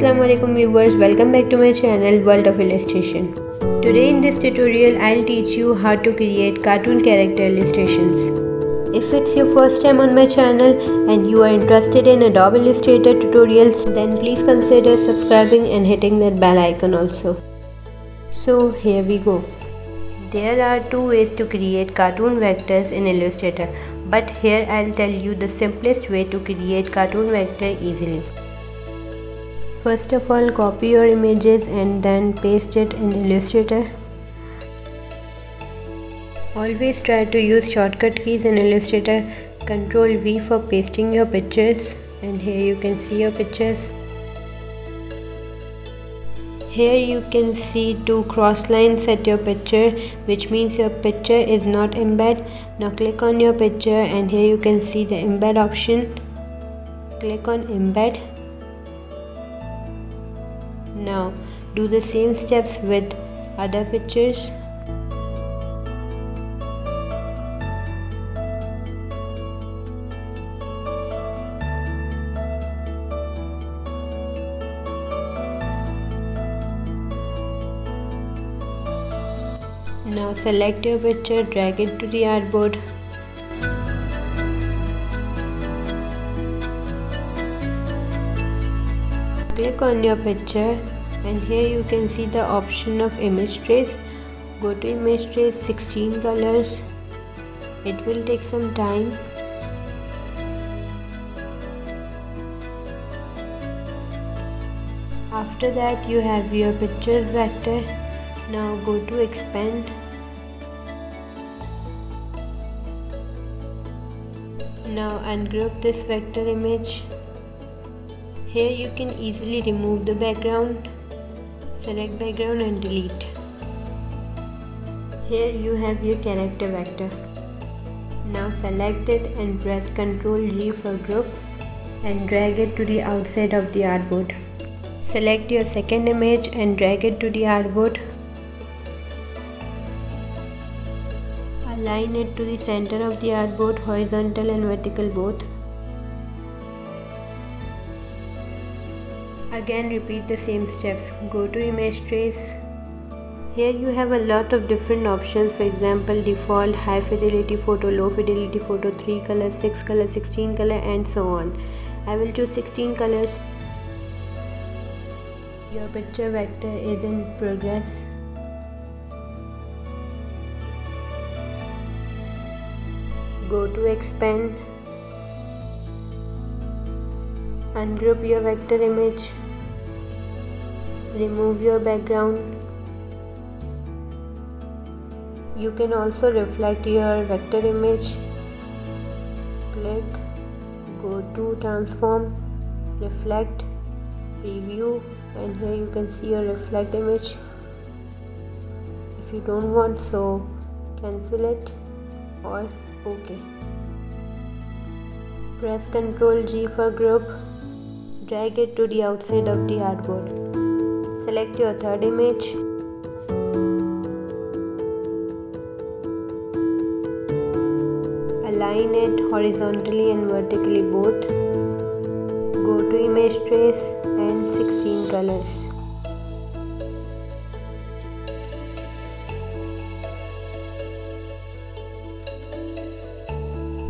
Assalamualaikum viewers, welcome back to my channel World of Illustration. Today in this tutorial I'll teach you how to create cartoon character illustrations. If it's your first time on my channel and you are interested in Adobe Illustrator tutorials, then please consider subscribing and hitting that bell icon also. So here we go. There are two ways to create cartoon vectors in Illustrator, but here I'll tell you the simplest way to create cartoon vector easily. First of all, copy your images and then paste it in Illustrator. Always try to use shortcut keys in Illustrator. Ctrl V for pasting your pictures, and here you can see your pictures. Here you can see two cross lines at your picture, which means your picture is not embed. Now click on your picture and here you can see the embed option. Click on embed. Now do the same steps with other pictures. Now select your picture, drag it to the artboard. Click on your picture and here you can see the option of image trace. Go to image trace, 16 colors. It will take some time. After that you have your pictures vector. Now go to expand. Now ungroup this vector image. Here you can easily remove the background. Select background and delete. Here you have your character vector. Now select it and press Ctrl G for group and drag it to the outside of the artboard. Select your second image and drag it to the artboard. Align it to the center of the artboard, horizontal and vertical both. Again repeat the same steps. Go to image trace. Here you have a lot of different options, for example default, high fidelity photo, low fidelity photo, 3 colors, 6 colors, 16 color and so on. I will choose 16 colors. Your picture vector is in progress. Go to expand. Ungroup your vector image. Remove your background. You can also reflect your vector image. Click, go to transform, reflect, preview, and here you can see your reflect image. If you don't want, so cancel it or OK. Press Ctrl G for group. Drag it to the outside of the artboard. Select your third image. Align it horizontally and vertically both. Go to image trace and 16 colors.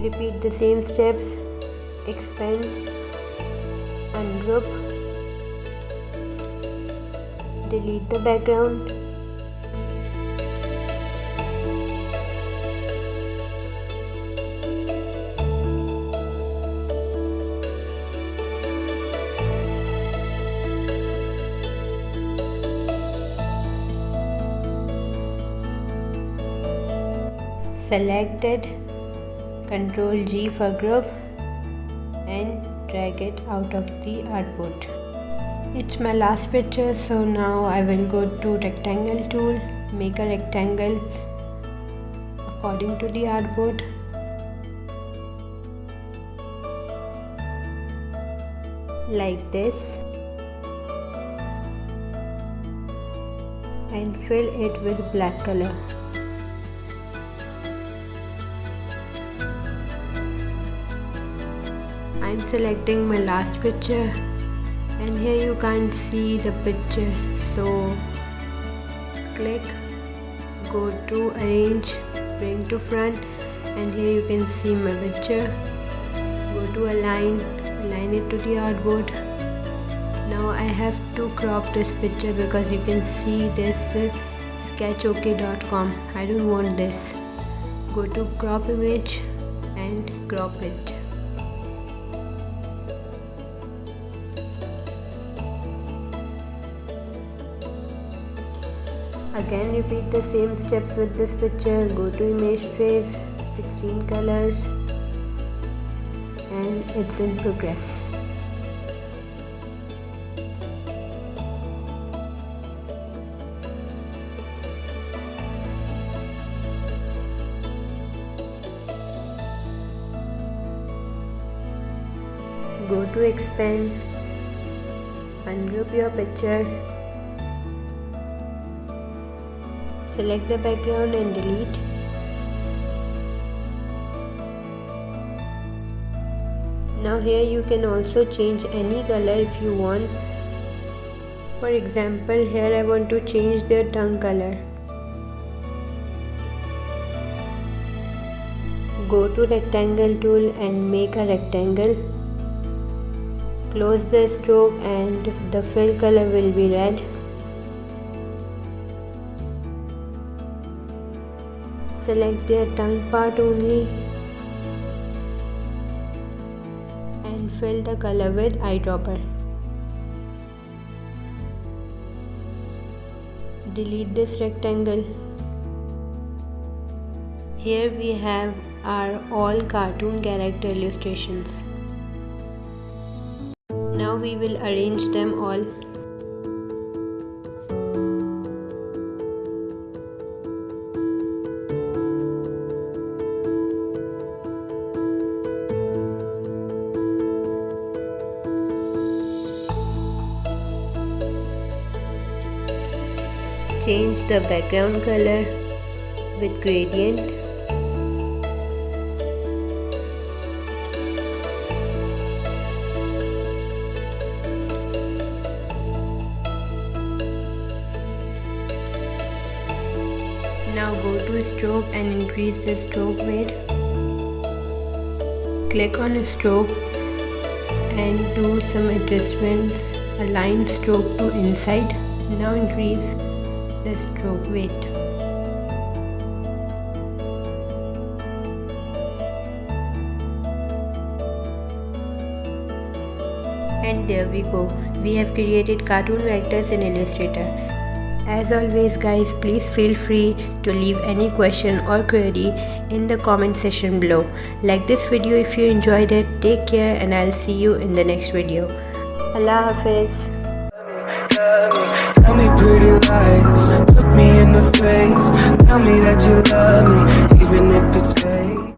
Repeat the same steps. Expand, ungroup, delete the background. Select it, Ctrl G for group and drag it out of the artboard. It's my last picture, so now I will go to rectangle tool, make a rectangle according to the artboard. Like this. And fill it with black color. I'm selecting my last picture and here you can't see the picture, so click, go to arrange, bring to front, and here you can see my picture. Go to align it to the artboard. Now I have to crop this picture because you can see this sketchok.com. I don't want this. Go to crop image and crop it. Again repeat the same steps with this picture. Go to image trace, 16 colors, and it's in progress. Go to expand, ungroup your picture, select the background and delete. Now here you can also change any color if you want. For example, here I want to change their tongue color. Go to rectangle tool and make a rectangle. Close the stroke and the fill color will be red. Select their tongue part only and fill the color with eyedropper. Delete this rectangle. Here we have our all cartoon character illustrations. Now we will arrange them all. Change the background color with gradient. Now go to stroke and increase the stroke weight. Click on a stroke and do some adjustments. Align stroke to inside. Now increase the stroke weight. And there we go. We have created cartoon vectors in Illustrator. As always guys, please feel free to leave any question or query in the comment section below. Like this video if you enjoyed it. Take care and I'll see you in the next video. Allah Hafiz. Tell me pretty lies, look me in the face. Tell me that you love me, even if it's fake.